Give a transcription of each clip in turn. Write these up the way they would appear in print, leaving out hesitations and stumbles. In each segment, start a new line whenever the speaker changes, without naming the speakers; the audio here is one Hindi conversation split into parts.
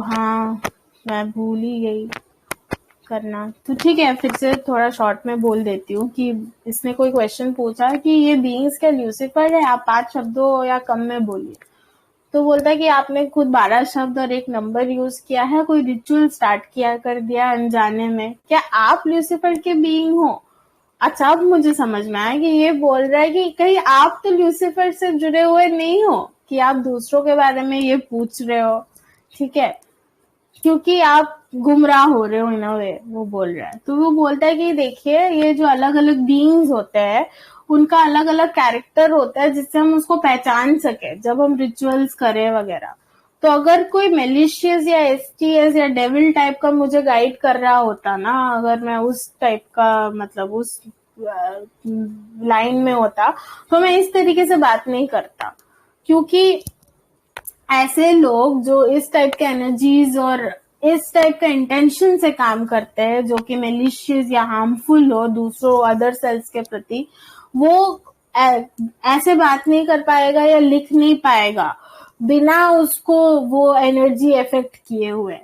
हाँ, मैं भूल ही गई करना। तो ठीक है, फिर से थोड़ा शॉर्ट में बोल देती हूँ कि इसने कोई क्वेश्चन पूछा कि ये बीइंग्स क्या ल्यूसीफर है, आप 5 शब्दों या कम में बोलिए। तो बोलता है कि आपने खुद 12 शब्द और एक नंबर यूज किया है, कोई रिचुअल स्टार्ट किया कर दिया अनजाने में, क्या आप ल्यूसीफर के बीइंग हो? अच्छा, अब मुझे समझ में आया कि ये बोल रहा है कि कहीं आप तो ल्यूसीफर से जुड़े हुए नहीं हो कि आप दूसरों के बारे में ये पूछ रहे हो, ठीक है, क्योंकि आप गुमराह हो रहे हो इन अ वे, वो बोल रहा है। तो वो बोलता है कि देखिए, ये जो अलग अलग बीइंग्स होते हैं उनका अलग अलग कैरेक्टर होता है जिससे हम उसको पहचान सके जब हम रिचुअल्स करें वगैरह। तो अगर कोई मेलिशियस या एसटीएस या डेविल टाइप का मुझे गाइड कर रहा होता ना, अगर मैं उस टाइप का मतलब उस लाइन में होता, तो मैं इस तरीके से बात नहीं करता। क्योंकि ऐसे लोग जो इस टाइप के एनर्जीज और इस टाइप का इंटेंशन से काम करते हैं, जो कि मेलिशियस या हार्मफुल हो दूसरों अदर सेल्स के प्रति, वो ऐसे बात नहीं कर पाएगा या लिख नहीं पाएगा बिना उसको वो एनर्जी इफेक्ट किए हुए,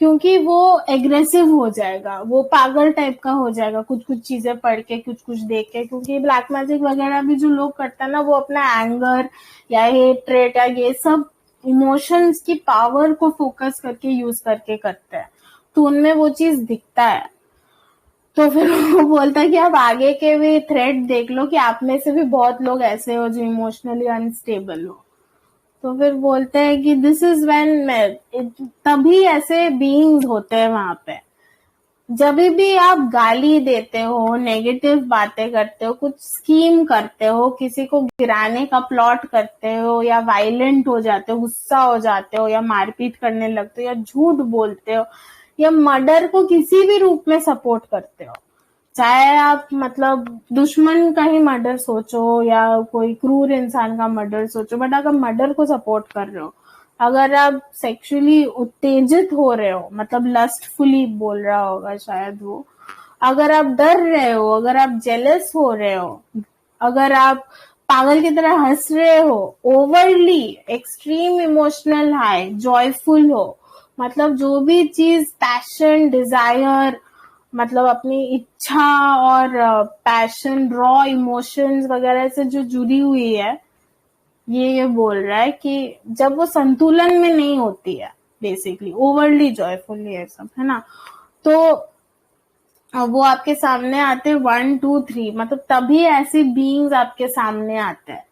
क्योंकि वो एग्रेसिव हो जाएगा, वो पागल टाइप का हो जाएगा कुछ कुछ चीजें पढ़ के, कुछ कुछ देख के। क्योंकि ब्लैक मैजिक वगैरह भी जो लोग करता है ना, वो अपना एंगर या हेट्रेट या ये सब इमोशंस की पावर को फोकस करके यूज करके करते हैं, तो उनमें वो चीज दिखता है। तो फिर वो बोलता है कि आप आगे के भी थ्रेड देख लो कि आप में से भी बहुत लोग ऐसे हो जो इमोशनली अनस्टेबल हो। तो फिर बोलते हैं कि दिस इज व्हेन, तभी ऐसे बीइंग्स होते हैं वहां पे। जब भी आप गाली देते हो, नेगेटिव बातें करते हो, कुछ स्कीम करते हो, किसी को गिराने का प्लॉट करते हो, या वायलेंट हो जाते हो, गुस्सा हो जाते हो, या मारपीट करने लगते हो, या झूठ बोलते हो, या मर्डर को किसी भी रूप में सपोर्ट करते हो, चाहे आप मतलब दुश्मन का ही मर्डर सोचो या कोई क्रूर इंसान का मर्डर सोचो, बट अगर मर्डर को सपोर्ट कर रहे हो, अगर आप सेक्सुअली उत्तेजित हो रहे हो, मतलब लस्टफुली बोल रहा होगा शायद वो, अगर आप डर रहे हो, अगर आप जेलस हो रहे हो, अगर आप पागल की तरह हंस रहे हो, overly extreme emotional high, joyful हो, मतलब जो भी चीज पैशन, डिजायर, मतलब अपनी इच्छा और पैशन, रॉ इमोशंस वगैरह से जो जुड़ी हुई है, ये बोल रहा है कि जब वो संतुलन में नहीं होती है, बेसिकली ओवरली जॉयफुल ये सब है ना, तो वो आपके सामने आते हैं 1 2 3, मतलब तभी ऐसी बीइंग्स आपके सामने आते हैं।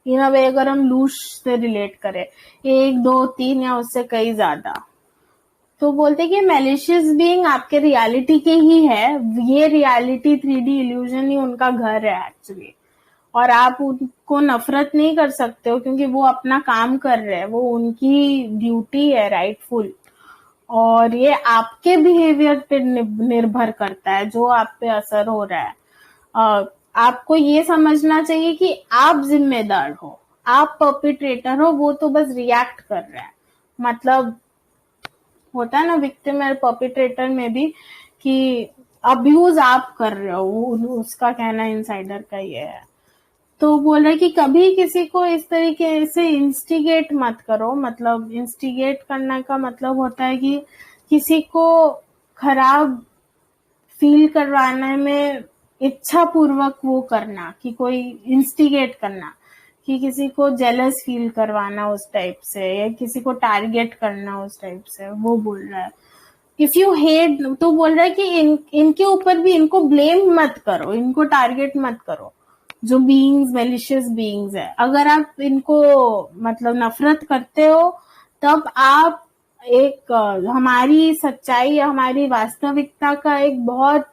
इन अ वे, अगर हम लूश से रिलेट करें, 1 2 3 या उससे कई ज्यादा, तो बोलते कि मैलिशियस बीइंग आपके रियलिटी के ही है, ये रियलिटी 3D इल्यूजन ही उनका घर है एक्चुअली, और आप उनको नफरत नहीं कर सकते हो क्योंकि वो अपना काम कर रहे हैं, वो उनकी ड्यूटी है राइटफुल, और ये आपके बिहेवियर पे निर्भर करता है जो आप पे असर हो रहा है। आपको ये समझना चाहिए कि आप जिम्मेदार हो, आप परपिट्रेटर हो, वो तो बस रिएक्ट कर रहा है। मतलब होता है ना विक्टिम और परपिट्रेटर में भी कि अब्यूज आप कर रहे हो, उसका कहना इनसाइडर का ये है। तो बोल रहे कि कभी किसी को इस तरीके से इंस्टिगेट मत करो, मतलब इंस्टिगेट करने का मतलब होता है कि किसी को खराब फील करवाने में इच्छा पूर्वक वो करना, कि कोई इंस्टिगेट करना, कि किसी को जेलस फील करवाना उस टाइप से, या किसी को टारगेट करना उस टाइप से, वो बोल रहा है। इफ यू हेट, तो बोल रहा है कि इनके ऊपर भी इनको ब्लेम मत करो, इनको टारगेट मत करो, जो बीइंग्स मेलिशियस बीइंग्स है। अगर आप इनको मतलब नफरत करते हो, तब आप एक हमारी सच्चाई या हमारी वास्तविकता का एक बहुत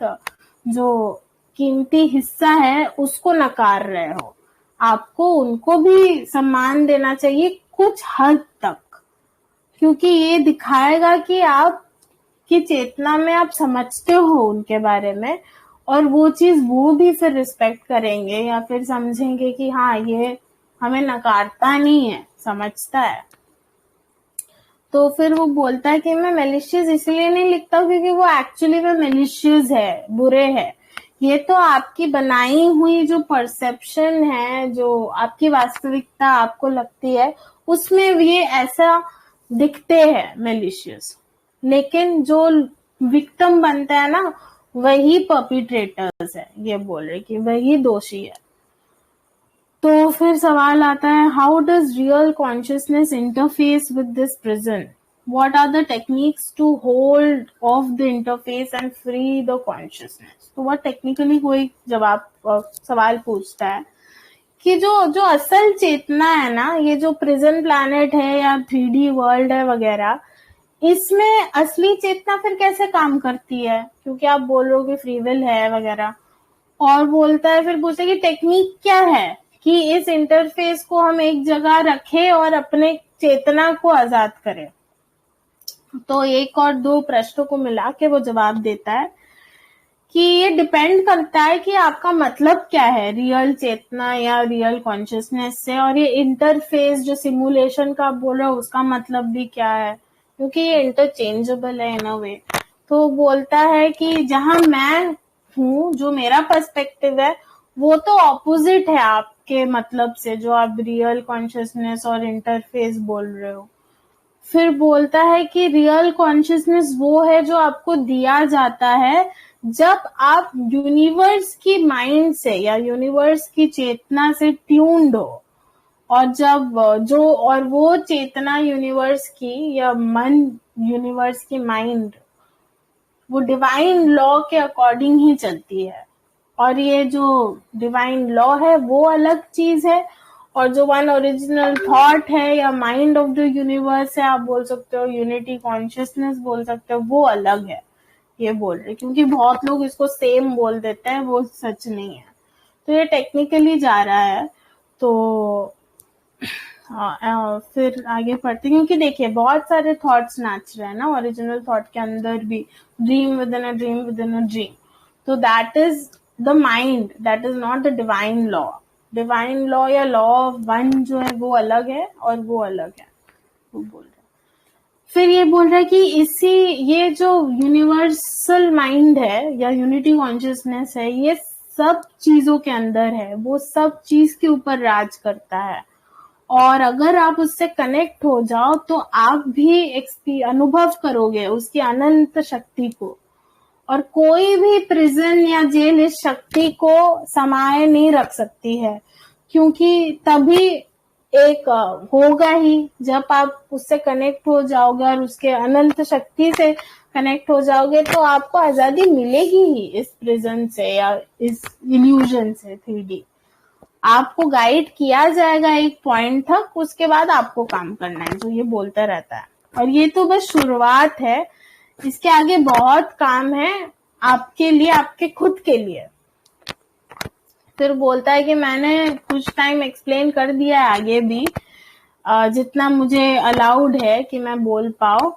जो कीमती हिस्सा है उसको नकार रहे हो। आपको उनको भी सम्मान देना चाहिए कुछ हद तक, क्योंकि ये दिखाएगा कि आप की चेतना में आप समझते हो उनके बारे में, और वो चीज वो भी फिर रिस्पेक्ट करेंगे या फिर समझेंगे कि हाँ, ये हमें नकारता नहीं है, समझता है। तो फिर वो बोलता है कि मैं मेलिशियस इसलिए नहीं लिखता क्योंकि वो एक्चुअली में मेलिशियस है, बुरे है। ये तो आपकी बनाई हुई जो परसेप्शन है, जो आपकी वास्तविकता आपको लगती है, उसमें ये ऐसा दिखते हैं मेलिशियस, लेकिन जो विक्टिम बनता है ना वही पर्पिट्रेटर्स है, ये बोल रहे कि वही दोषी है। तो फिर सवाल आता है, how does real consciousness interface with this prison, what are the techniques to hold of the interface and free the consciousness. तो वह टेक्निकली कोई सवाल पूछता है कि जो जो असल चेतना है ना, ये जो प्रिजन प्लैनेट है या 3D वर्ल्ड है वगैरह, इसमें असली चेतना फिर कैसे काम करती है, क्योंकि आप बोल रहे हो कि फ्री विल है वगैरह। और बोलता है, फिर पूछे कि टेक्निक क्या है कि इस इंटरफेस को हम एक जगह रखें और अपने चेतना को आजाद करें। तो एक और दो प्रश्नों को मिला के वो जवाब देता है कि ये डिपेंड करता है कि आपका मतलब क्या है रियल चेतना या रियल कॉन्शियसनेस से, और ये इंटरफेस जो सिमुलेशन का आप बोल रहे हो उसका मतलब भी क्या है, क्योंकि ये इंटरचेंजेबल है इन अ वे। तो बोलता है कि जहां मैं हूँ, जो मेरा पर्सपेक्टिव है वो तो ऑपोजिट है आपके मतलब से, जो आप रियल कॉन्शियसनेस और इंटरफेस बोल रहे हो। फिर बोलता है कि रियल कॉन्शियसनेस वो है जो आपको दिया जाता है जब आप यूनिवर्स की माइंड से या यूनिवर्स की चेतना से ट्यून्ड हो, और जब और वो चेतना यूनिवर्स की या मन यूनिवर्स की माइंड वो डिवाइन लॉ के अकॉर्डिंग ही चलती है। और ये जो डिवाइन लॉ है वो अलग चीज है, और जो वन ओरिजिनल थॉट है या माइंड ऑफ द यूनिवर्स है, आप बोल सकते हो यूनिटी कॉन्शियसनेस बोल सकते हो, वो अलग है, ये बोल रहे। क्योंकि बहुत लोग इसको सेम बोल देते हैं, वो सच नहीं है। तो ये टेक्निकली जा रहा है। तो फिर आगे पढ़ते, क्योंकि देखिए बहुत सारे थॉट्स नाच रहे हैं ना ओरिजिनल थॉट के अंदर भी, dream within a dream within a dream. तो that is the mind, that is not the divine law. Divine law या लॉ ऑफ वन जो है वो अलग है और वो अलग है, वो बोल रहे हैं। फिर ये बोल रहा है कि ये जो यूनिवर्सल माइंड है या यूनिटी कॉन्शियसनेस है, ये सब चीजों के अंदर है, वो सब चीज के ऊपर राज करता है। और अगर आप उससे कनेक्ट हो जाओ तो आप भी अनुभव करोगे उसकी अनंत शक्ति को, और कोई भी प्रिजन या जेल इस शक्ति को समाये नहीं रख सकती है, क्योंकि तभी एक होगा ही जब आप उससे कनेक्ट हो जाओगे और उसके अनंत शक्ति से कनेक्ट हो जाओगे, तो आपको आजादी मिलेगी ही इस प्रिजन से या इस इल्यूजन से 3D। आपको गाइड किया जाएगा एक पॉइंट तक, उसके बाद आपको काम करना है, जो ये बोलता रहता है। और ये तो बस शुरुआत है, इसके आगे बहुत काम है आपके लिए, आपके खुद के लिए। फिर बोलता है कि मैंने कुछ टाइम एक्सप्लेन कर दिया है आगे भी, जितना मुझे अलाउड है कि मैं बोल पाऊँ,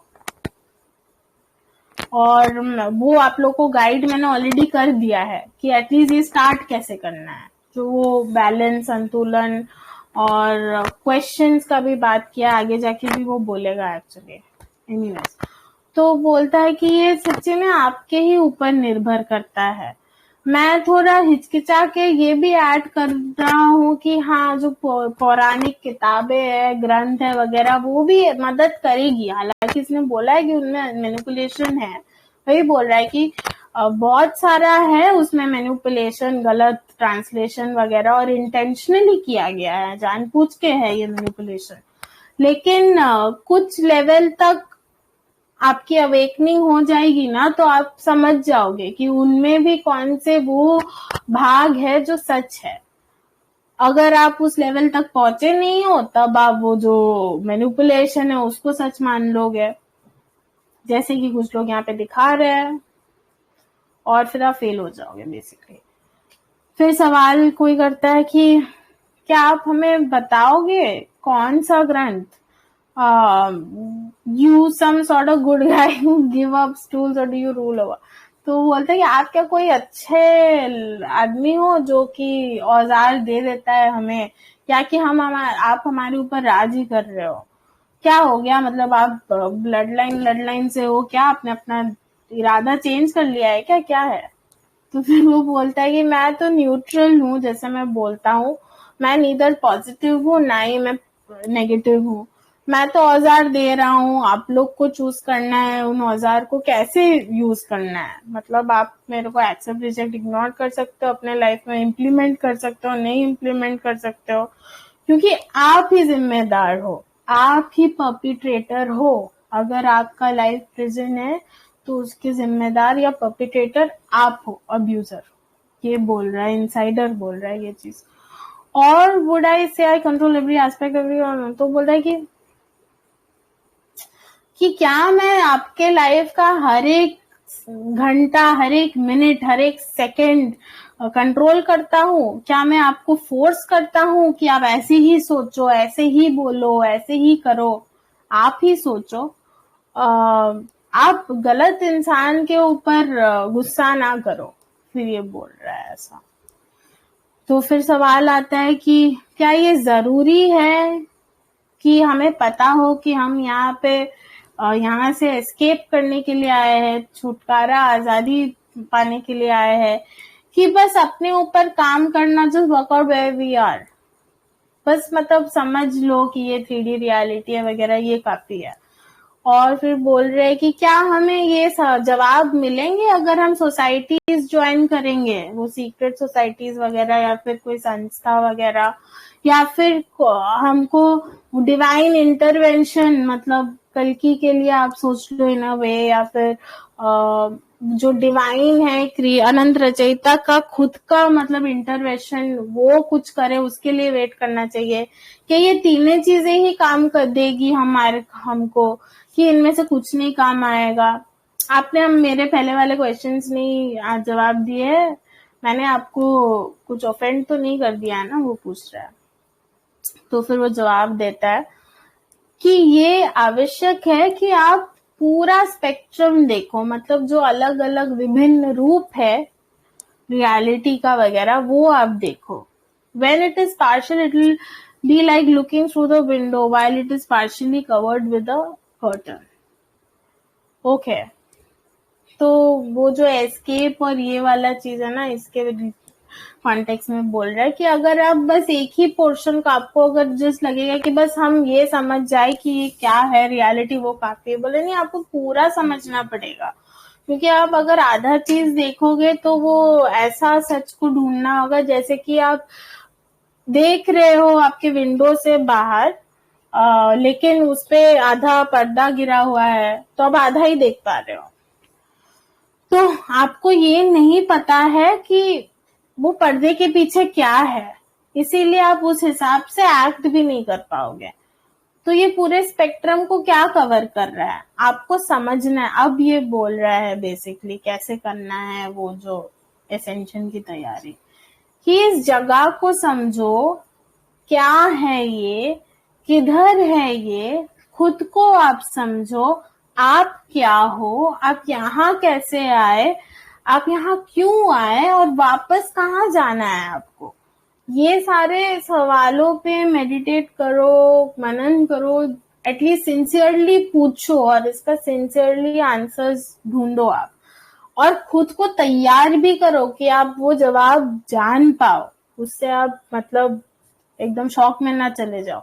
और वो आप लोग को गाइड मैंने ऑलरेडी कर दिया है कि एटलीस्ट ये स्टार्ट कैसे करना है, जो वो बैलेंस, संतुलन और क्वेश्चंस का भी बात किया, आगे जाके भी वो बोलेगा एक्चुअली। एनीवेज, तो बोलता है कि ये सच्चे में आपके ही ऊपर निर्भर करता है। मैं थोड़ा हिचकिचा के ये भी ऐड कर रहा हूँ कि हाँ, जो पौराणिक किताबें है, ग्रंथ है वगैरह, वो भी मदद करेगी। हालांकि इसने बोला है कि उनमें मैनिपुलेशन है, वही बोल रहा है कि बहुत सारा है उसमें मैनिपुलेशन, गलत ट्रांसलेशन वगैरह, और इंटेंशनली किया गया है, जानबूझ के है ये मैनिपुलेशन। लेकिन कुछ लेवल तक आपकी अवेकनिंग हो जाएगी ना, तो आप समझ जाओगे कि उनमें भी कौन से वो भाग है जो सच है। अगर आप उस लेवल तक पहुंचे नहीं हो, तब आप वो जो मैनिपुलेशन है उसको सच मान लोगे, जैसे कि कुछ लोग यहाँ पे दिखा रहे हैं, और फिर आप फेल हो जाओगे बेसिकली। फिर सवाल कोई करता है कि क्या आप हमें बताओगे कौन सा ग्रंथ, you some sort of good guy who give up stools or do you rule over। तो बोलते हैं कि आप क्या कोई अच्छे आदमी हो जो कि औजार दे देता है हमें, या कि आप हमारे ऊपर राज ही कर रहे हो, क्या हो गया, मतलब आप ब्लड लाइन से हो क्या, आपने अपना इरादा चेंज कर लिया है क्या, क्या है। तो फिर वो बोलता है कि मैं तो न्यूट्रल हूँ, जैसे मैं बोलता हूँ, मैं नीदर पॉजिटिव हूँ ना ही मैं नेगेटिव हूँ, मैं तो औजार दे रहा हूँ, आप लोग को चूज करना है उन औजार को कैसे यूज करना है। मतलब आप मेरे को एक्सेप्ट रिजेक्ट इग्नोर कर सकते हो, अपने लाइफ में इम्प्लीमेंट कर सकते हो, नहीं इम्प्लीमेंट कर सकते हो, क्योंकि आप ही जिम्मेदार हो, आप ही पर्पिट्रेटर हो। अगर आपका लाइफ प्रिजन है तो उसके जिम्मेदार या पर्पिट्रेटर आप हो, अब्यूजर। ये बोल रहा है, इनसाइडर बोल रहा है ये चीज। और वुड आई से आई कंट्रोल एवरी एस्पेक्ट एवरी, तो बोल रहा है कि क्या मैं आपके लाइफ का हर एक घंटा, हर एक मिनट, हर एक सेकंड कंट्रोल करता हूँ? क्या मैं आपको फोर्स करता हूँ कि आप ऐसे ही सोचो, ऐसे ही बोलो, ऐसे ही करो? आप ही सोचो। आप गलत इंसान के ऊपर गुस्सा ना करो। फिर ये बोल रहा है ऐसा। तो फिर सवाल आता है कि क्या ये जरूरी है कि हमें पता हो कि हम यहाँ पे यहाँ से एस्केप करने के लिए आए हैं, छुटकारा, आजादी पाने के लिए आए हैं, कि बस अपने ऊपर काम करना, just work out where we are, बस मतलब समझ लो कि ये 3D रियलिटी है वगैरह, ये काफी है। और फिर बोल रहे हैं कि क्या हमें ये जवाब मिलेंगे अगर हम सोसाइटीज ज्वाइन करेंगे, वो सीक्रेट सोसाइटीज वगैरह, या फिर कोई संस्था वगैरह, या फिर हमको डिवाइन इंटरवेंशन, मतलब कल्कि के लिए आप सोच लो इन अ वे, या फिर जो डिवाइन है, अनंत रचयिता का खुद का मतलब इंटरवेंशन, वो कुछ करे, उसके लिए वेट करना चाहिए। कि ये तीनों चीजें ही काम कर देगी हमको, कि इनमें से कुछ नहीं काम आएगा? आपने हम मेरे पहले वाले क्वेश्चंस नहीं आज जवाब दिए, मैंने आपको कुछ ऑफेंड तो नहीं कर दिया है ना, वो पूछ रहा है। तो फिर वो जवाब देता है कि ये आवश्यक है कि आप पूरा स्पेक्ट्रम देखो, मतलब जो अलग अलग विभिन्न रूप है रियलिटी का वगैरह, वो आप देखो। When it is partial, it will be like looking through the window while it is partially covered with a curtain. Okay. तो वो जो एस्केप और ये वाला चीज है ना, इसके कॉन्टेक्स्ट में बोल रहा है कि अगर आप बस एक ही पोर्शन का, आपको अगर जस्ट लगेगा कि बस हम ये समझ जाए कि ये क्या है रियलिटी, वो काफी है, बोले नहीं, आपको पूरा समझना पड़ेगा। क्योंकि आप अगर आधा चीज देखोगे तो वो ऐसा सच को ढूंढना होगा, जैसे कि आप देख रहे हो आपके विंडो से बाहर, लेकिन उसपे आधा पर्दा गिरा हुआ है, तो आप आधा ही देख पा रहे हो। तो आपको ये नहीं पता है कि वो पर्दे के पीछे क्या है, इसीलिए आप उस हिसाब से एक्ट भी नहीं कर पाओगे। तो ये पूरे स्पेक्ट्रम को क्या कवर कर रहा है, आपको समझना है। अब ये बोल रहा है बेसिकली कैसे करना है वो जो एसेंशन की तैयारी, कि इस जगह को समझो, क्या है ये, किधर है ये, खुद को आप समझो, आप क्या हो, आप यहाँ कैसे आए, आप यहाँ क्यों आए, और वापस कहाँ जाना है आपको। ये सारे सवालों पे मेडिटेट करो, मनन करो, एटलीस्ट सिंसियरली पूछो, और इसका सिंसियरली आंसर्स ढूंढो आप, और खुद को तैयार भी करो कि आप वो जवाब जान पाओ, उससे आप मतलब एकदम शॉक में ना चले जाओ।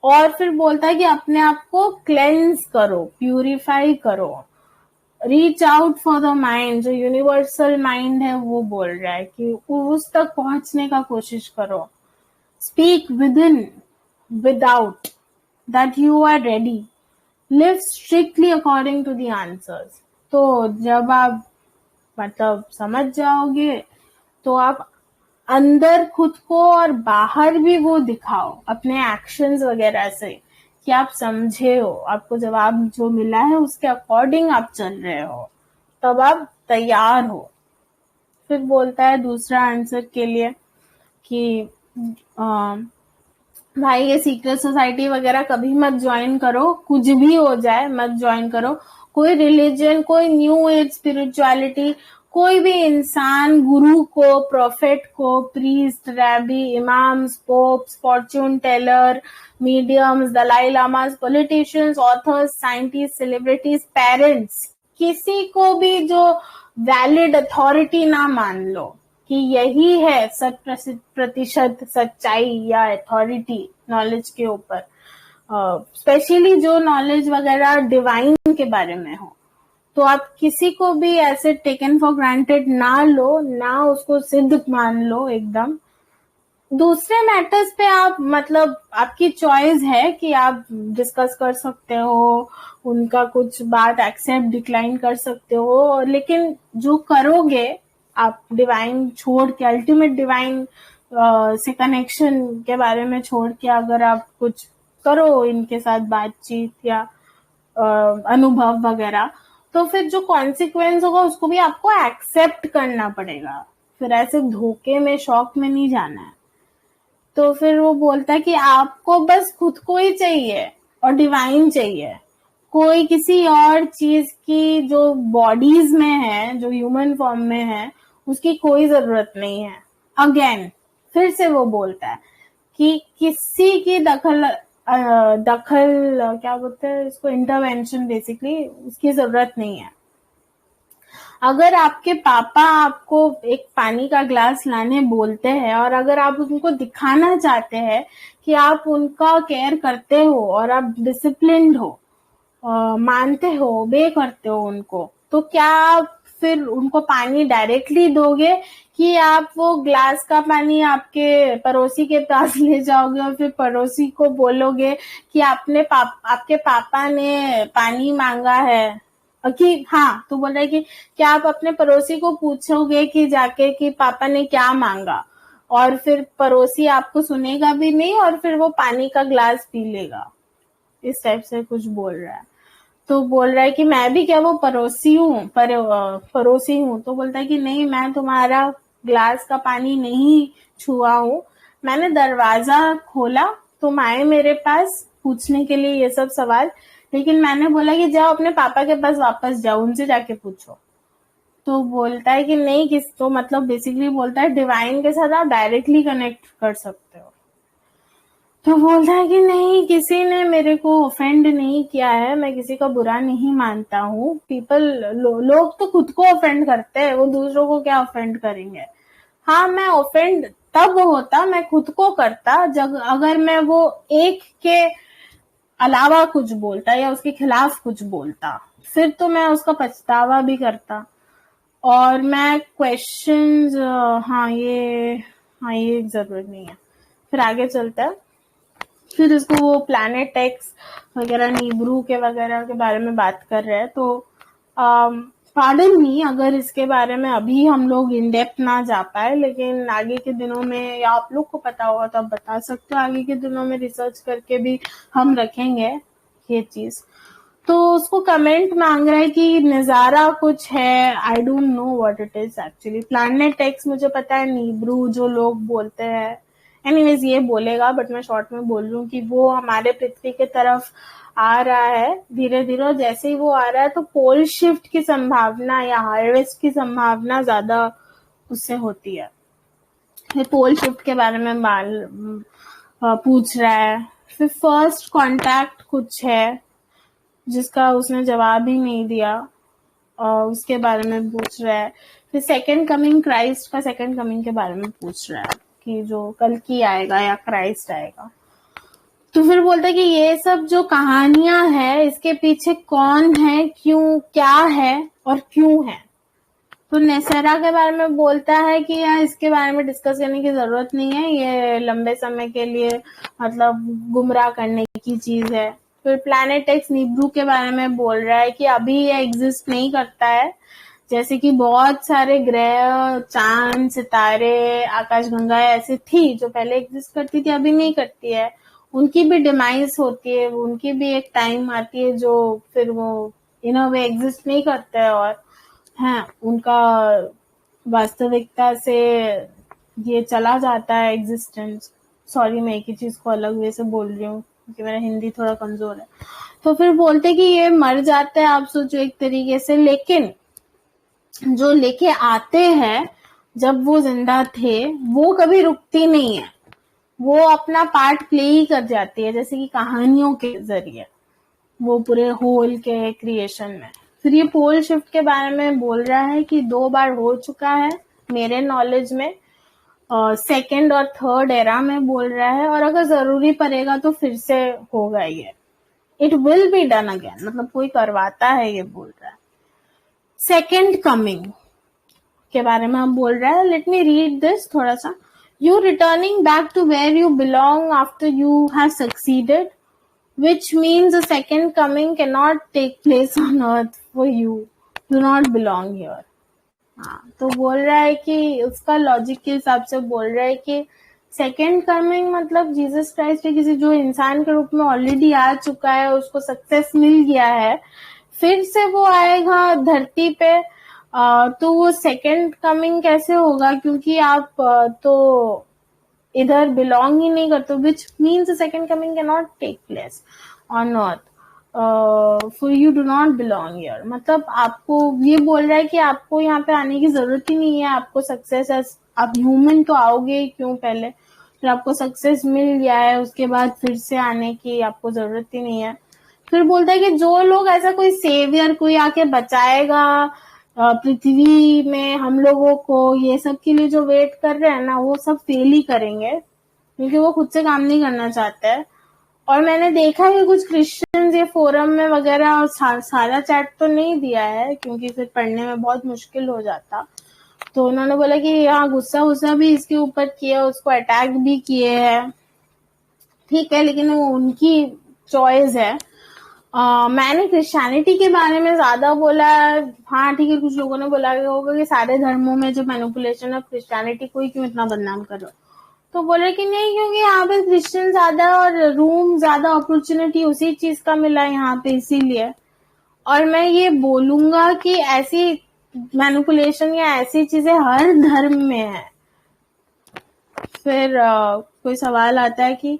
और फिर बोलता है कि अपने आप को क्लेंस करो, प्यूरिफाई करो, reach out for the mind, जो यूनिवर्सल माइंड है वो बोल रहा है कि उस तक पहुंचने का कोशिश करो। Speak within, without, that you are ready, live strictly according to the answers. तो जब आप मतलब समझ जाओगे तो आप अंदर खुद को और बाहर भी वो दिखाओ अपने एक्शंस वगैरह से, कि आप समझे हो, आपको जवाब जो मिला है उसके अकॉर्डिंग आप चल रहे हो, तब आप तैयार हो। फिर बोलता है दूसरा आंसर के लिए कि भाई ये सीक्रेट सोसाइटी वगैरह कभी मत ज्वाइन करो, कुछ भी हो जाए मत ज्वाइन करो। कोई रिलीजन, कोई न्यू एज स्पिरिचुअलिटी, कोई भी इंसान गुरु को, प्रोफेट को, priest, rabbi, imams, popes, fortune teller, mediums, Dalai Lamas, politicians, authors, scientist, celebrities, parents, किसी को भी जो वैलिड अथॉरिटी ना मान लो कि यही है 100% सच्चाई या अथॉरिटी नॉलेज के ऊपर, स्पेशली जो नॉलेज वगैरह डिवाइन के बारे में हो, तो आप किसी को भी ऐसे टेकन फॉर ग्रांटेड ना लो, ना उसको सिद्ध मान लो एकदम। दूसरे मैटर्स पे आप मतलब आपकी चॉइस है कि आप डिस्कस कर सकते हो, उनका कुछ बात एक्सेप्ट डिक्लाइन कर सकते हो, लेकिन जो करोगे आप डिवाइन छोड़ के, अल्टीमेट डिवाइन से कनेक्शन के बारे में छोड़ के अगर आप कुछ करो इनके साथ बातचीत या अनुभव वगैरह, तो फिर जो कॉन्सिक्वेंस होगा उसको भी आपको एक्सेप्ट करना पड़ेगा। फिर ऐसे धोखे में, शौक में नहीं जाना है। तो फिर वो बोलता है कि आपको बस खुद को ही चाहिए और डिवाइन चाहिए, कोई किसी और चीज की जो बॉडीज में है, जो ह्यूमन फॉर्म में है, उसकी कोई जरूरत नहीं है। अगेन फिर से वो बोलता है कि किसी की दखल क्या बोलते हैं इसको, इंटरवेंशन बेसिकली उसकी जरूरत नहीं है। अगर आपके पापा आपको एक पानी का ग्लास लाने बोलते हैं और अगर आप उनको दिखाना चाहते हैं कि आप उनका केयर करते हो और आप डिसिप्लिन्ड हो, मानते हो, ओबे करते हो उनको, तो क्या आप फिर उनको पानी डायरेक्टली दोगे कि आप वो ग्लास का पानी आपके पड़ोसी के पास ले जाओगे और फिर पड़ोसी को बोलोगे कि आपके पापा ने पानी मांगा है, कि हाँ, तो बोल रहा है कि क्या आप अपने पड़ोसी को पूछोगे कि जाके कि पापा ने क्या मांगा, और फिर पड़ोसी आपको सुनेगा भी नहीं और फिर वो पानी का ग्लास पी लेगा। इस टाइप से कुछ बोल रहा है। तो बोल रहा है कि मैं भी क्या वो पड़ोसी हूँ, पड़ोसी हूँ। तो बोलता है कि नहीं, मैं तुम्हारा ग्लास का पानी नहीं छुआ हूँ, मैंने दरवाजा खोला, तुम आए मेरे पास पूछने के लिए ये सब सवाल, लेकिन मैंने बोला कि जाओ अपने पापा के पास वापस जाओ, उनसे जाके पूछो। तो बोलता है कि नहीं, किस तो मतलब बेसिकली बोलता है डिवाइन के साथ आप डायरेक्टली कनेक्ट कर सकते हो। तो बोलता है कि नहीं, किसी ने मेरे को ऑफेंड नहीं किया है, मैं किसी का बुरा नहीं मानता हूँ। लोग तो खुद को ऑफेंड करते हैं, वो दूसरों को क्या ऑफेंड करेंगे। हाँ, मैं ऑफेंड तब होता, मैं खुद को करता जब अगर मैं वो एक के अलावा कुछ बोलता या उसके खिलाफ कुछ बोलता, फिर तो मैं उसका पछतावा भी करता। और मैं क्वेश्चंस, हाँ ये जरूरत नहीं है। फिर आगे चलता है। फिर इसको वो प्लैनेट एक्स वगैरह, नीब्रू के वगैरह के बारे में बात कर रहे हैं। तो पार्डन मी अगर इसके बारे में अभी हम लोग इन डेप्थ ना जा पाए, लेकिन आगे के दिनों में, या आप लोग को पता होगा तो आप बता सकते हो, आगे के दिनों में रिसर्च करके भी हम रखेंगे ये चीज। तो उसको कमेंट मांग रहा है कि नजारा कुछ है, I don't know what it is actually. Planet x मुझे पता है, नीब्रू जो लोग बोलते हैं, एनीवेज ये बोलेगा, बट मैं शॉर्ट में बोल रही हूँ कि वो हमारे पृथ्वी के तरफ आ रहा है धीरे धीरे, और जैसे ही वो आ रहा है तो पोल शिफ्ट की संभावना या हार्वेस्ट की संभावना ज्यादा उससे होती है। पोल शिफ्ट के बारे में पूछ रहा है। फिर फर्स्ट कांटेक्ट कुछ है जिसका उसने जवाब ही नहीं दिया, और उसके बारे में पूछ रहा है। फिर सेकंड कमिंग, क्राइस्ट का सेकंड कमिंग के बारे में पूछ रहा है कि जो कल की आएगा या क्राइस्ट आएगा। तो फिर बोलता है कि ये सब जो कहानियां है, इसके पीछे कौन है, क्यों, क्या है और क्यों है। तो नेसेरा के बारे में बोलता है कि यार इसके बारे में डिस्कस करने की जरूरत नहीं है, ये लंबे समय के लिए मतलब गुमराह करने की चीज है। फिर प्लैनेट एक्स नीब्रू के बारे में बोल रहा है कि अभी ये एग्जिस्ट नहीं करता है, जैसे कि बहुत सारे ग्रह, चांद, सितारे, आकाशगंगा ऐसे थी जो पहले एग्जिस्ट करती थी, अभी नहीं करती है। उनकी भी डिमाइज होती है, उनकी भी एक टाइम आती है जो फिर वो इन अ वे एग्जिस्ट नहीं करते हैं, और हाँ, उनका वास्तविकता से ये चला जाता है एग्जिस्टेंस। सॉरी, मैं एक ही चीज को अलग वे से बोल रही हूँ क्योंकि मेरा हिंदी थोड़ा कमजोर है। तो फिर बोलते कि ये मर जाते हैं, आप सोचो एक तरीके से, लेकिन जो लेके आते हैं जब वो जिंदा थे, वो कभी रुकती नहीं है, वो अपना पार्ट प्ले ही कर जाती है, जैसे कि कहानियों के जरिए वो पूरे होल के क्रिएशन में। फिर ये पोल शिफ्ट के बारे में बोल रहा है कि 2 बार हो चुका है मेरे नॉलेज में, सेकेंड और थर्ड एरा में बोल रहा है, और अगर जरूरी पड़ेगा तो फिर से होगा ये, it will be done again, मतलब कोई करवाता है ये बोल रहा है। सेकेंड कमिंग के बारे में हम बोल रहा है, लेट मी रीड दिस थोड़ा सा। You returning back to where you belong after you have succeeded, which means the second coming cannot take place on earth for you, do not belong here। हाँ, तो बोल रहा है कि उसका लॉजिक के हिसाब से बोल रहा है कि सेकेंड कमिंग मतलब जीसस क्राइस्ट किसी जो इंसान के रूप में ऑलरेडी आ चुका है, उसको सक्सेस मिल गया है, फिर से वो आएगा धरती पे। तो वो सेकेंड कमिंग कैसे होगा, क्योंकि आप तो इधर बिलोंग ही नहीं करते, which means second coming can not take place on earth, for you do not belong here. मतलब आपको ये बोल रहा है कि आपको यहाँ पे आने की जरूरत ही नहीं है, आपको सक्सेस, आप ह्यूमन तो आओगे ही क्यों पहले, फिर आपको सक्सेस मिल गया है, उसके बाद फिर से आने की आपको जरूरत ही नहीं है। फिर बोलता है कि जो लोग ऐसा कोई सेवियर कोई आके बचाएगा पृथ्वी में हम लोगों को, ये सब के लिए जो वेट कर रहे हैं ना, वो सब फेल ही करेंगे, क्योंकि वो खुद से काम नहीं करना चाहते हैं। और मैंने देखा है कुछ क्रिश्चियंस ये फोरम में वगैरह, सारा चैट तो नहीं दिया है क्योंकि फिर पढ़ने में बहुत मुश्किल हो जाता, तो उन्होंने बोला कि यहाँ गुस्सा भी इसके ऊपर किया, उसको अटैक भी किए हैं, ठीक है, लेकिन वो उनकी चॉइस है। मैंने क्रिश्चियनिटी के बारे में ज्यादा बोला, हाँ ठीक है, कुछ लोगों ने बोला होगा कि सारे धर्मों में जो मैनिपुलेशन है, क्रिश्चियनिटी को ही क्यों इतना बदनाम कर रहे हो, तो बोले कि नहीं, क्योंकि यहाँ पे क्रिश्चियन ज्यादा और रूम ज्यादा, अपॉर्चुनिटी उसी चीज का मिला यहाँ पे, इसीलिए। और मैं ये बोलूंगा कि ऐसी मैनिपुलेशन या ऐसी चीजें हर धर्म में है। फिर कोई सवाल आता है कि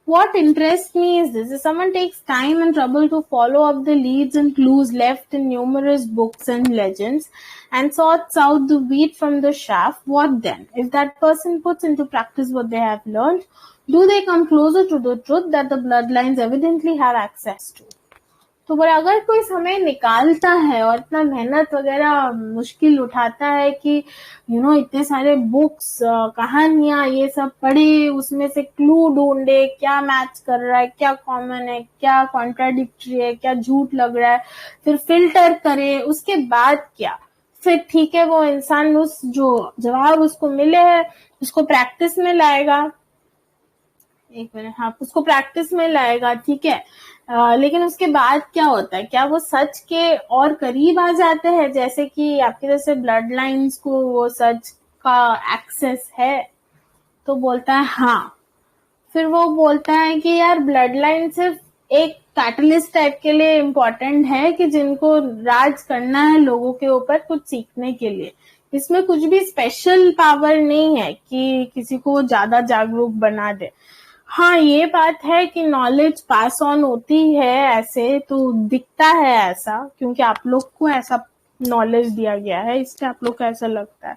what interests me is this: if someone takes time and trouble to follow up the leads and clues left in numerous books and legends and sorts out the wheat from the chaff, what then? If that person puts into practice what they have learned, do they come closer to the truth that the bloodlines evidently have access to? तो बोले अगर कोई समय निकालता है और इतना मेहनत वगैरह मुश्किल उठाता है कि इतने सारे बुक्स, कहानियां ये सब पढ़े, उसमें से क्लू ढूंढे, क्या मैच कर रहा है, क्या कॉमन है, क्या कॉन्ट्राडिक्टरी है, क्या झूठ लग रहा है, फिर फिल्टर करे, उसके बाद क्या, फिर ठीक है वो इंसान उस जो जवाब उसको मिले है उसको प्रैक्टिस में लाएगा, एक मिनट, हाँ, उसको प्रैक्टिस में लाएगा, ठीक है। लेकिन उसके बाद क्या होता है, क्या वो सच के और करीब आ जाते हैं, जैसे कि आपके जैसे ब्लड लाइन्स को वो सच का एक्सेस है, तो बोलता है हाँ। फिर वो बोलता है कि यार ब्लड लाइन सिर्फ एक कैटलिस्ट टाइप के लिए इम्पोर्टेंट है कि जिनको राज करना है लोगों के ऊपर कुछ सीखने के लिए, इसमें कुछ भी स्पेशल पावर नहीं है कि किसी को ज्यादा जागरूक बना दे। हाँ, ये बात है कि नॉलेज पास ऑन होती है, ऐसे तो दिखता है ऐसा, क्योंकि आप लोग को ऐसा नॉलेज दिया गया है, इसलिए आप लोग को ऐसा लगता है।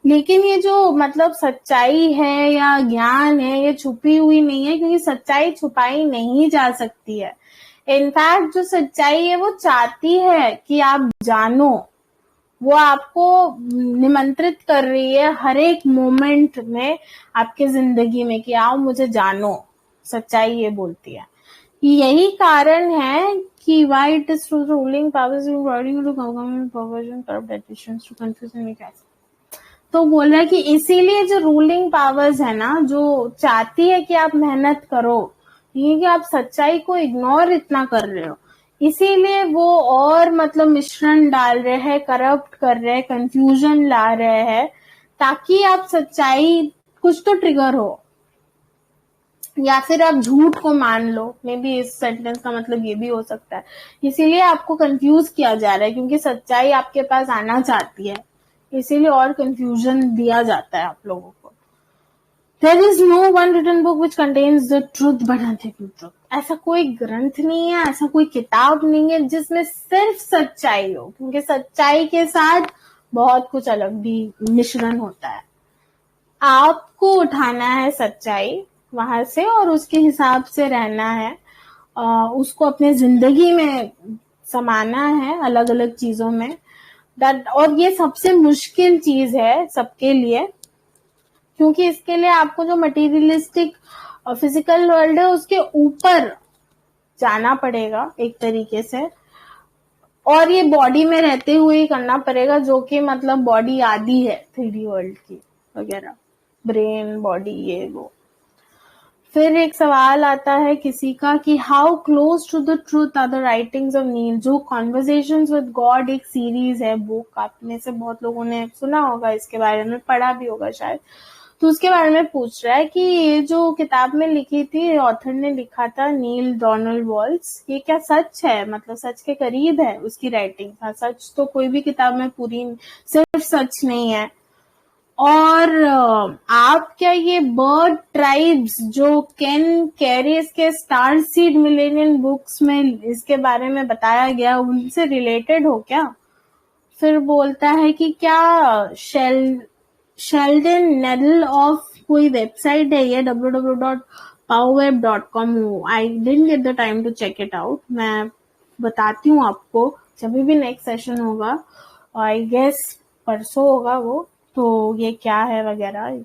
लेकिन ये जो मतलब सच्चाई है या ज्ञान है, ये छुपी हुई नहीं है, क्योंकि सच्चाई छुपाई नहीं जा सकती है। इनफैक्ट जो सच्चाई है वो चाहती है कि आप जानो, वो आपको निमंत्रित कर रही है हर एक मोमेंट में आपके जिंदगी में कि आओ मुझे जानो, सच्चाई ये बोलती है। यही कारण है कि why it is through the ruling powers providing to government perversion corrupt decisions to confuse and make access। तो बोल रहा है कि इसीलिए जो रूलिंग पावर्स है ना, जो चाहती है कि आप मेहनत करो, ये कि आप सच्चाई को इग्नोर इतना कर रहे हो, इसीलिए वो और मतलब मिश्रण डाल रहे हैं, करप्ट कर रहे हैं, कंफ्यूजन ला रहे हैं, ताकि आप सच्चाई कुछ तो ट्रिगर हो, या फिर आप झूठ को मान लो। मे बी इस सेंटेंस का मतलब ये भी हो सकता है, इसीलिए आपको कंफ्यूज किया जा रहा है, क्योंकि सच्चाई आपके पास आना चाहती है, इसीलिए और कंफ्यूजन दिया जाता है आप लोगों को। There is no one written book which contains the truth but unthinkable truth। ऐसा कोई ग्रंथ नहीं है, ऐसा कोई किताब नहीं है जिसमें सिर्फ सच्चाई हो, क्योंकि सच्चाई के साथ बहुत कुछ अलग भी मिश्रण होता है। आपको उठाना है सच्चाई वहां से और उसके हिसाब से रहना है, उसको अपने जिंदगी में समाना है अलग अलग चीजों में। और ये सबसे मुश्किल चीज है सबके लिए, क्योंकि इसके लिए आपको जो मटेरियलिस्टिक फिजिकल वर्ल्ड है उसके ऊपर जाना पड़ेगा एक तरीके से, और ये बॉडी में रहते हुए ही करना पड़ेगा, जो कि मतलब बॉडी आदि है 3D वर्ल्ड की वगैरह, ब्रेन बॉडी ये वो। फिर एक सवाल आता है किसी का कि how close to the truth are the writings of Neale, जो कॉन्वर्सेशंस विद गॉड एक सीरीज है, बुक आप में से बहुत लोगों ने सुना होगा, इसके बारे में पढ़ा भी होगा शायद, तो उसके बारे में पूछ रहा है कि ये जो किताब में लिखी थी, ऑथर ने लिखा था नील डोनाल्ड वॉल्स, ये क्या सच है, मतलब सच के करीब है उसकी राइटिंग? हाँ, सच तो कोई भी किताब में पूरी सिर्फ सच नहीं है। और आप क्या ये बर्ड ट्राइब्स जो केन कैरिस के स्टार सीड मिलेनियम बुक्स में इसके बारे में बताया गया, उनसे रिलेटेड हो क्या? फिर बोलता है कि क्या शेल्डन नेडल ऑफ कोई वेबसाइट है ये www.powweb.com, I didn't get the time to check it out, मैं बताती हूँ आपको जब भी नेक्स्ट सेशन होगा, आई गेस परसों होगा वो, तो ये क्या है वगैरह।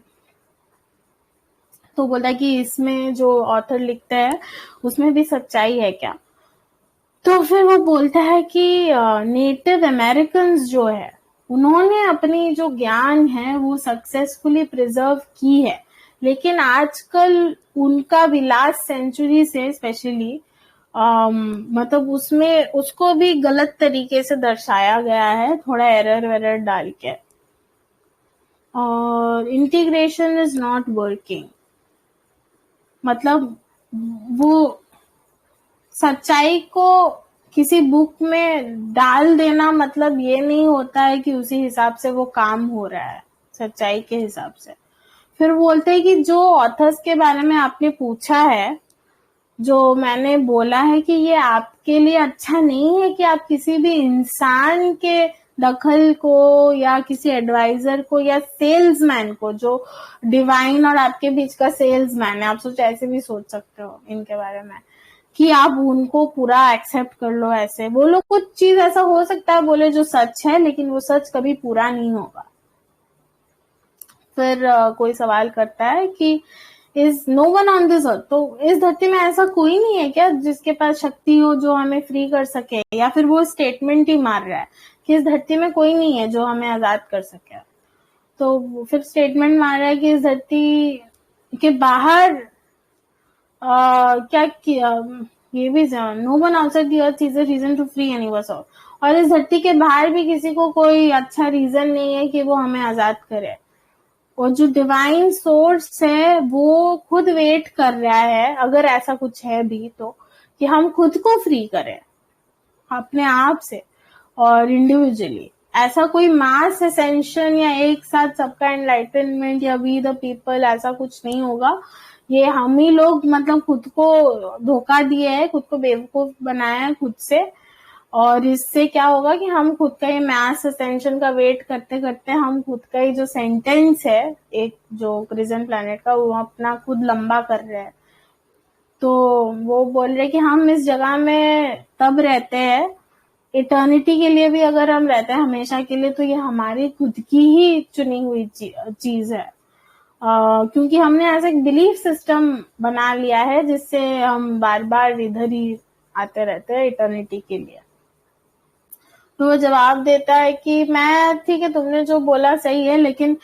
तो बोलता है कि इसमें जो ऑथर लिखता है उसमें भी सच्चाई है क्या? तो फिर वो बोलता है कि नेटिव अमेरिकन जो है उन्होंने अपनी जो ज्ञान है वो सक्सेसफुली प्रिजर्व की है, लेकिन आजकल उनका भी लास्ट सेंचुरी से स्पेशली मतलब उसमें उसको भी गलत तरीके से दर्शाया गया है, थोड़ा एरर वेरर डाल के, और इंटीग्रेशन इज नॉट वर्किंग। मतलब वो सच्चाई को किसी बुक में डाल देना मतलब ये नहीं होता है कि उसी हिसाब से वो काम हो रहा है सच्चाई के हिसाब से। फिर बोलते हैं कि जो ऑथर्स के बारे में आपने पूछा है, जो मैंने बोला है कि ये आपके लिए अच्छा नहीं है कि आप किसी भी इंसान के दखल को या किसी एडवाइजर को या सेल्समैन को, जो डिवाइन और आपके बीच का सेल्समैन है, आप सोच ऐसे भी सोच सकते हो इनके बारे में, कि आप उनको पूरा एक्सेप्ट कर लो। ऐसे वो लोग कुछ चीज ऐसा हो सकता है बोले जो सच है, लेकिन वो सच कभी पूरा नहीं होगा। फिर कोई सवाल करता है कि is no one on this earth, तो इस धरती में ऐसा कोई नहीं है क्या जिसके पास शक्ति हो जो हमें फ्री कर सके? या फिर वो स्टेटमेंट ही मार रहा है कि इस धरती में कोई नहीं है जो हमें आजाद कर सके। तो फिर स्टेटमेंट मार रहा है कि इस धरती के बाहर क्या ये भी no one outside the earth is a reason to free anyone, और इस धरती के बाहर भी किसी को कोई अच्छा रीजन नहीं है कि वो हमें आजाद करे। और जो डिवाइन सोर्स है वो खुद वेट कर रहा है, अगर ऐसा कुछ है भी तो, कि हम खुद को फ्री करें अपने आप से और इंडिविजुअली। ऐसा कोई मास असेंशन या एक साथ सबका एनलाइटनमेंट या वी द पीपल ऐसा कुछ नहीं होगा। ये हम ही लोग मतलब खुद को धोखा दिए है, खुद को बेवकूफ बनाया है खुद से, और इससे क्या होगा कि हम खुद का ये मास असेंशन का वेट करते करते हम खुद का ही जो सेंटेंस है एक जो प्रिजन प्लैनेट का, वो अपना खुद लंबा कर रहे हैं। तो वो बोल रहे कि हम इस जगह में तब रहते हैं इटर्निटी के लिए भी, अगर हम रहते हैं हमेशा के लिए, तो ये हमारी खुद की ही चुनी हुई चीज है। क्योंकि हमने ऐसा एक बिलीफ सिस्टम बना लिया है जिससे हम बार बार इधर ही आते रहते हैं इटर्निटी के लिए। तो वो जवाब देता है कि मैं ठीक है, तुमने जो बोला सही है, लेकिन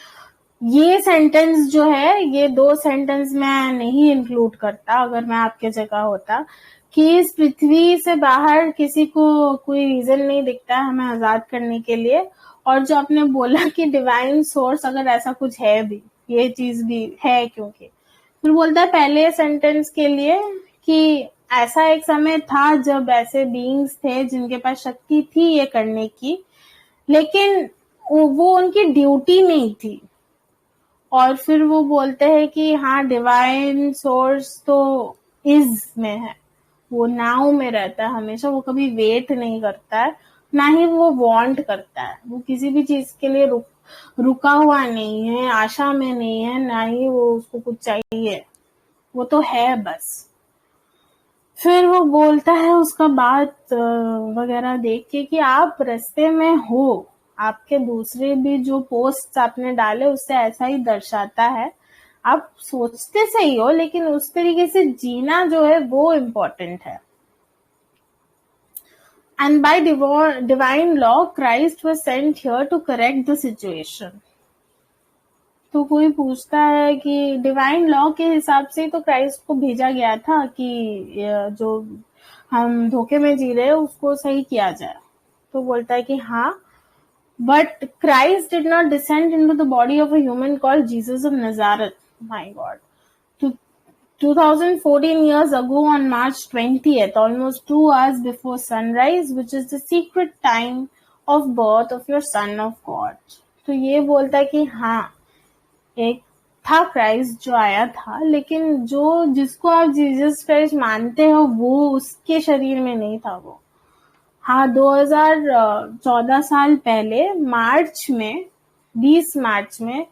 ये सेंटेंस जो है, ये 2 सेंटेंस मैं नहीं इंक्लूड करता अगर मैं आपके जगह होता, कि इस पृथ्वी से बाहर किसी को कोई रीजन नहीं दिखता है हमें आजाद करने के लिए। और जो आपने बोला कि डिवाइन सोर्स, अगर ऐसा कुछ है भी, ये चीज भी है, क्योंकि फिर बोलता है पहले सेंटेंस के लिए कि ऐसा एक समय था जब ऐसे बीइंग्स थे जिनके पास शक्ति थी ये करने की, लेकिन वो उनकी ड्यूटी नहीं थी। और फिर वो बोलते हैं कि हाँ, डिवाइन सोर्स तो इज में है, वो नाउ में रहता है हमेशा, वो कभी वेट नहीं करता है, ना ही वो वांट करता है, वो किसी भी चीज के लिए रुका हुआ नहीं है, आशा में नहीं है, ना ही वो उसको कुछ चाहिए, वो तो है बस। फिर वो बोलता है उसका बात वगैरह देख के कि आप रास्ते में हो आपके दूसरे भी जो पोस्ट आपने डाले उससे ऐसा ही दर्शाता है। आप सोचते सही हो लेकिन उस तरीके से जीना जो है वो इम्पोर्टेंट है। And by divine law, Christ was sent here to correct the situation. तो कोई पूछता है कि डिवाइन लॉ के हिसाब से तो क्राइस्ट को भेजा गया था कि जो हम धोखे में जी रहे हैं उसको सही किया जाए। तो बोलता है कि हाँ, but Christ did not descend into the body of a human called Jesus of Nazareth. My God, 2014 years ago on March 20th, almost 2 hours before sunrise, which is the secret time of birth of your son of God. तो ये बोलता है कि हाँ, एक था क्राइस्ट जो आया था, लेकिन जो जिसको आप जीसस क्राइस्ट मानते हो वो उसके शरीर में नहीं था वो। हाँ, 2014 साल पहले मार्च में 20 मार्च में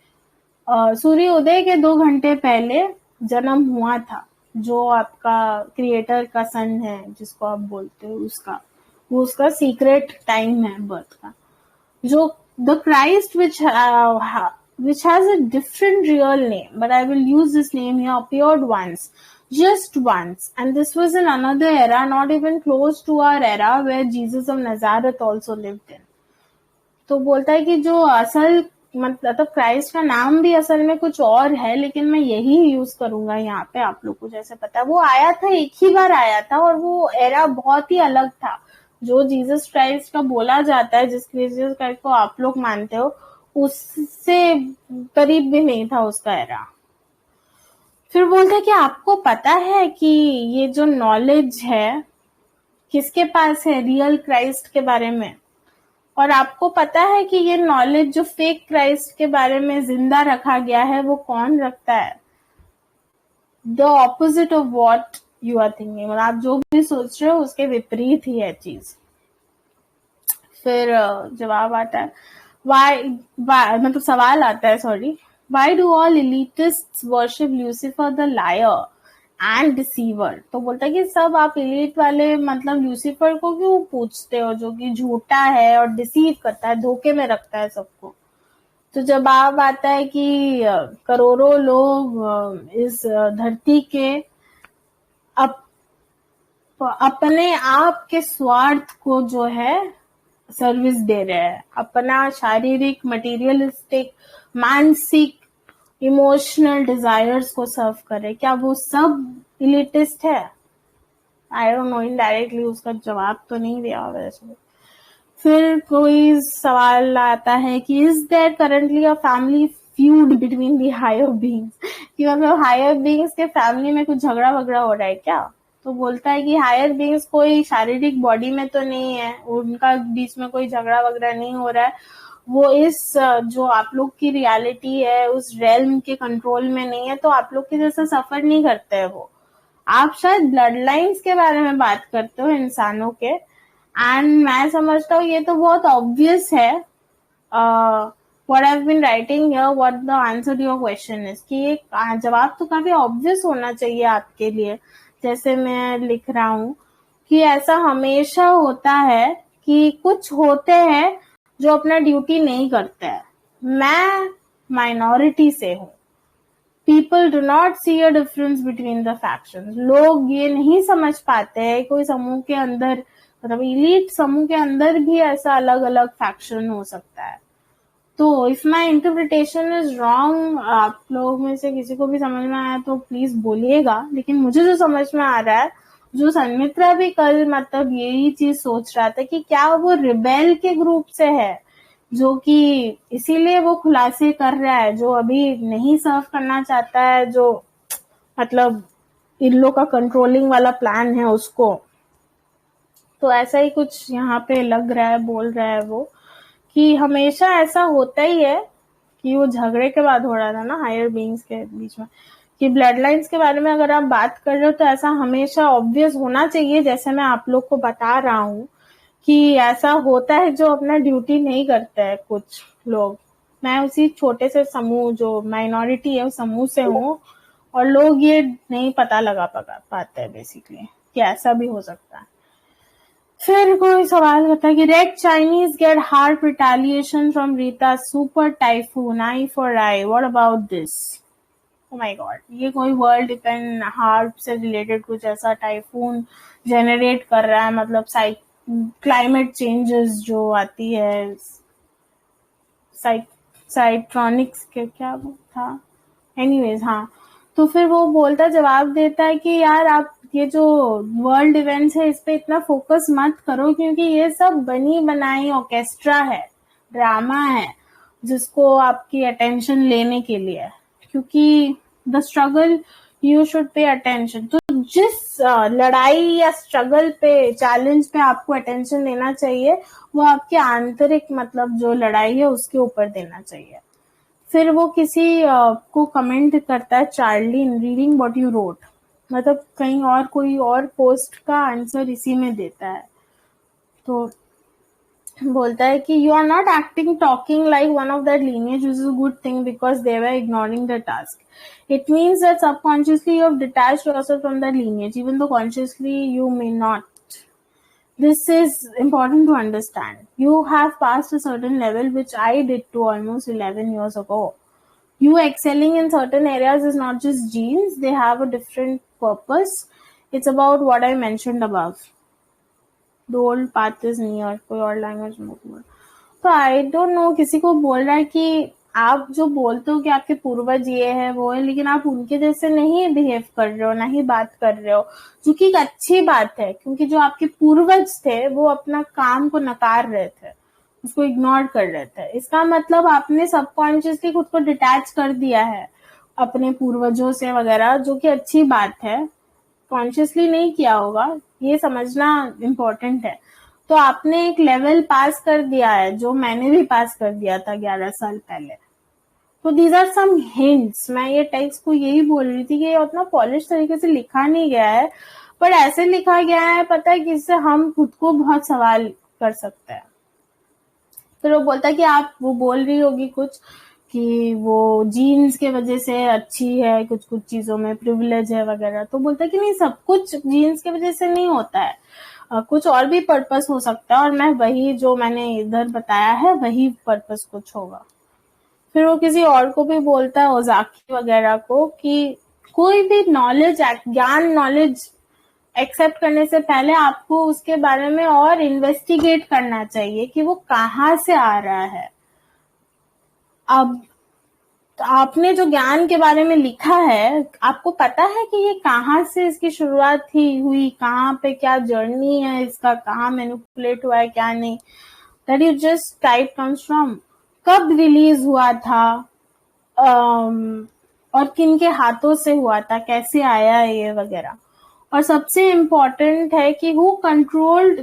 सूर्योदय के 2 घंटे पहले जन्म हुआ था जो आपका क्रिएटर का सन है जिसको आप बोलते हो उसका, वो उसका सीक्रेट टाइम है बर्थ का। जो the Christ which has a different real name, but I will use this name here, appeared once, just once, and this was in another era, not even close to our era where Jesus of Nazareth also lived in. तो बोलता है कि जो असल मतलब क्राइस्ट का नाम भी असल में कुछ और है, लेकिन मैं यही यूज करूंगा यहाँ पे, आप लोग को जैसे पता है। वो आया था, एक ही बार आया था और वो एरा बहुत ही अलग था। जो जीसस क्राइस्ट का बोला जाता है, जिस जीसस क्राइस्ट को आप लोग मानते हो, उससे करीब भी नहीं था उसका एरा। फिर बोलता है कि आपको पता है कि ये जो नॉलेज है किसके पास है रियल क्राइस्ट के बारे में, और आपको पता है कि ये नॉलेज जो फेक क्राइस्ट के बारे में जिंदा रखा गया है वो कौन रखता है? The opposite of what you are thinking, मतलब आप जो भी सोच रहे हो उसके विपरीत ही है चीज। फिर जवाब आता है मतलब सवाल आता है, sorry, why do all elitists worship Lucifer the liar and deceiver. तो बोलता है कि सब आप एलिट वाले मतलब ल्यूसीफर को क्यों पूछते हो, जो कि झूठा है और डिसीव करता है, धोखे में रखता है सबको। तो जवाब आता है कि करोड़ों लोग इस धरती के अपने आप के स्वार्थ को जो है सर्विस दे रहे हैं, अपना शारीरिक, मटेरियलिस्टिक, मानसिक, इमोशनल डिजायर्स को सर्व करे। क्या वो सब इलिटिस्ट है? आई डोंट नो, इनडायरेक्टली उसका जवाब तो नहीं दिया वैसे। फिर कोई सवाल आता है कि is there currently a family feud between the higher beings, कि मतलब हायर बीइंग्स के फैमिली में कुछ झगड़ा वगड़ा हो रहा है क्या? तो बोलता है कि हायर बीइंग्स कोई शारीरिक बॉडी में तो नहीं है, उनका बीच में कोई झगड़ा वगड़ा नहीं हो रहा है, वो इस जो आप लोग की रियलिटी है उस रेल्म के कंट्रोल में नहीं है, तो आप लोग के जैसा सफर नहीं करते हैं वो। आप शायद ब्लड लाइन्स के बारे में बात करते हो इंसानों के, एंड मैं समझता हूँ ये तो बहुत ऑब्वियस है। What I have been writing here, what the answer to your question is, कि ये जवाब तो काफी ऑब्वियस होना चाहिए आपके लिए। जैसे मैं लिख रहा हूँ कि ऐसा हमेशा होता है कि कुछ होते हैं जो अपना ड्यूटी नहीं करते हैं। मैं माइनॉरिटी से हूँ। People do not see a difference between the factions. लोग ये नहीं समझ पाते हैं कोई समूह के अंदर, मतलब इलीट समूह के अंदर भी ऐसा अलग अलग फैक्शन हो सकता है। तो if my interpretation is wrong, आप लोग में से किसी को भी समझ में आया तो प्लीज बोलिएगा, लेकिन मुझे जो समझ में आ रहा है, जो सन्मित्रा भी कल मतलब यही चीज सोच रहा था कि क्या वो रिबेल के ग्रुप से है, जो कि इसीलिए वो खुलासे कर रहा है, जो अभी नहीं सर्व करना चाहता है, जो मतलब इन लोग का कंट्रोलिंग वाला प्लान है उसको। तो ऐसा ही कुछ यहाँ पे लग रहा है, बोल रहा है वो, कि हमेशा ऐसा होता ही है कि वो झगड़े के बाद हो रहा था ना हायर बीइंग्स के बीच में, कि ब्लड लाइन्स के बारे में अगर आप बात कर रहे हो तो ऐसा हमेशा ऑब्वियस होना चाहिए, जैसे मैं आप लोग को बता रहा हूँ कि ऐसा होता है जो अपना ड्यूटी नहीं करता है कुछ लोग। मैं उसी छोटे से समूह जो माइनॉरिटी है उस समूह से हूँ, और लोग ये नहीं पता लगा पाते हैं बेसिकली कि ऐसा भी हो सकता है। फिर कोई सवाल होता है कि red Chinese get heart retaliation from Rita super typhoon eye for eye, what about this? Oh my god, ये कोई वर्ल्ड डिपेंड हार्ट से रिलेटेड कुछ ऐसा टाइफून जनरेट कर रहा है, मतलब क्लाइमेट चेंजेस जो आती है, साइट्रॉनिक्स के क्या वो था, एनीवेज हाँ। तो फिर वो बोलता जवाब देता है कि यार आप ये जो वर्ल्ड इवेंट्स है इस पे इतना फोकस मत करो, क्योंकि ये सब बनी बनाई ऑर्केस्ट्रा है, ड्रामा है, जिसको आपकी अटेंशन लेने के लिए है। क्योंकि the struggle you should pay attention. तो जिस लड़ाई या स्ट्रगल पे, चैलेंज पे आपको अटेंशन देना चाहिए, वो आपके आंतरिक मतलब जो लड़ाई है उसके ऊपर देना चाहिए। फिर वो किसी को कमेंट करता है, Charlie in reading what you wrote, मतलब कहीं और कोई और पोस्ट का आंसर इसी में देता है। तो बोलता है कि you are not acting talking like one of that lineage which is a good thing because they were ignoring the task. It means that subconsciously you have detached yourself from that lineage even though consciously you may not. This is important to understand. You have passed a certain level, which I did too almost 11 years ago. You excelling in certain areas is not just genes, they have a different purpose. It's about what I mentioned above. The old path is near. कोई और लैंग्वेज में बोल, तो आई डोंट नो, किसी को बोल रहा है कि आप जो बोलते हो कि आपके पूर्वज ये है वो है, लेकिन आप उनके जैसे नहीं बिहेव कर रहे हो, ना ही बात कर रहे हो, जो कि एक अच्छी बात है, क्योंकि जो आपके पूर्वज थे वो अपना काम को नकार रहे थे, उसको इग्नोर कर रहे थे। इसका मतलब आपने सबकॉन्शियसली खुद को डिटैच कर दिया है अपने पूर्वजों से वगैरह, जो कि अच्छी बात है। कॉन्शियसली नहीं किया होगा, ये समझना इम्पोर्टेंट है। तो आपने एक लेवल पास कर दिया है, जो मैंने भी पास कर दिया था 11 साल पहले। तो दीज आर सम हिंट्स। मैं ये टेक्स्ट को यही बोल रही थी कि ये उतना पॉलिश तरीके से लिखा नहीं गया है, पर ऐसे लिखा गया है, पता है, कि इससे हम खुद को बहुत सवाल कर सकते हैं। फिर वो बोलता है कि आप, वो बोल रही होगी कुछ कि वो जीन्स के वजह से अच्छी है, कुछ कुछ चीजों में प्रिविलेज है वगैरह। तो बोलता है कि नहीं, सब कुछ जीन्स के वजह से नहीं होता है, कुछ और भी पर्पस हो सकता है, और मैं वही जो मैंने इधर बताया है वही पर्पस कुछ होगा। फिर वो किसी और को भी बोलता है, ओजाकी वगैरह को, कि कोई भी नॉलेज, ज्ञान, नॉलेज एक्सेप्ट करने से पहले आपको उसके बारे में और इन्वेस्टिगेट करना चाहिए कि वो कहाँ से आ रहा है। अब तो आपने जो ज्ञान के बारे में लिखा है, आपको पता है कि ये कहाँ से इसकी शुरुआत हुई, कहाँ पे क्या जर्नी है इसका, कहाँ मैनिपुलेट हुआ है, क्या नहीं, that you just type comes from, कब रिलीज हुआ था, और किन के हाथों से हुआ था, कैसे आया ये वगैरह। और सबसे इम्पोर्टेंट है कि who controlled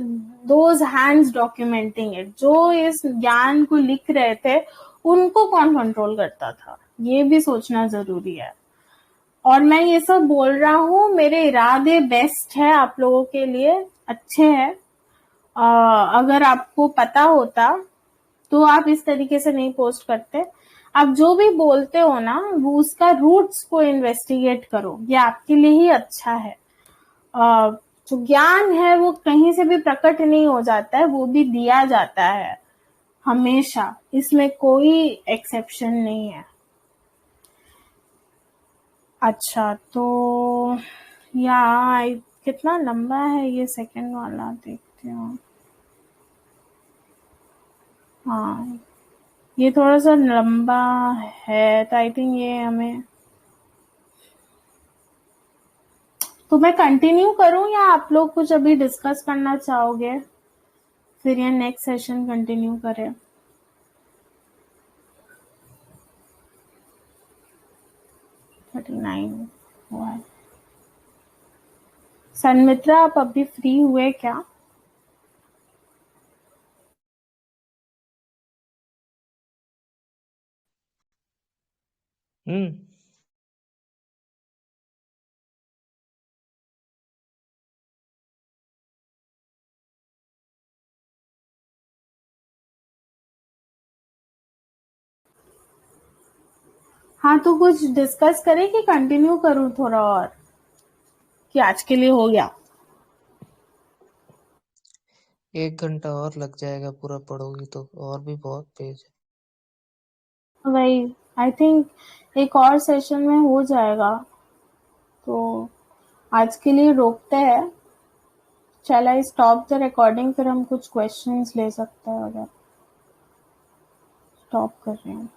those hands documenting it, जो इस ज्ञान को लिख रहे थे उनको कौन कंट्रोल करता था, ये भी सोचना जरूरी है। और मैं ये सब बोल रहा हूँ, मेरे इरादे बेस्ट है आप लोगों के लिए, अच्छे हैं। अगर आपको पता होता तो आप इस तरीके से नहीं पोस्ट करते। आप जो भी बोलते हो ना, वो उसका रूट्स को इन्वेस्टिगेट करो, ये आपके लिए ही अच्छा है। जो ज्ञान है वो कहीं से भी प्रकट नहीं हो जाता है, वो भी दिया जाता है हमेशा, इसमें कोई एक्सेप्शन नहीं है। अच्छा, तो कितना लंबा है ये सेकंड वाला, देखते हो। हाँ, ये थोड़ा सा लंबा है, तो आई थिंक ये हमें, तो मैं कंटिन्यू करूं या आप लोग कुछ अभी डिस्कस करना चाहोगे, फिर ये नेक्स्ट सेशन कंटिन्यू करें? हुआ है। सन्मित्रा, आप अभी फ्री हुए क्या?
हम्म।
हाँ, तो कुछ डिस्कस करें कि कंटिन्यू करूं थोड़ा और, कि आज के लिए हो गया?
1 घंटा और लग जाएगा, पूरा पढ़ोगी तो और भी बहुत पेज है।
वही, आई थिंक एक और सेशन में हो जाएगा, तो आज के लिए रोकते हैं। शैल आई स्टॉप द रिकॉर्डिंग, फिर हम कुछ क्वेश्चंस ले सकते हैं अगर। स्टॉप कर रहे हैं।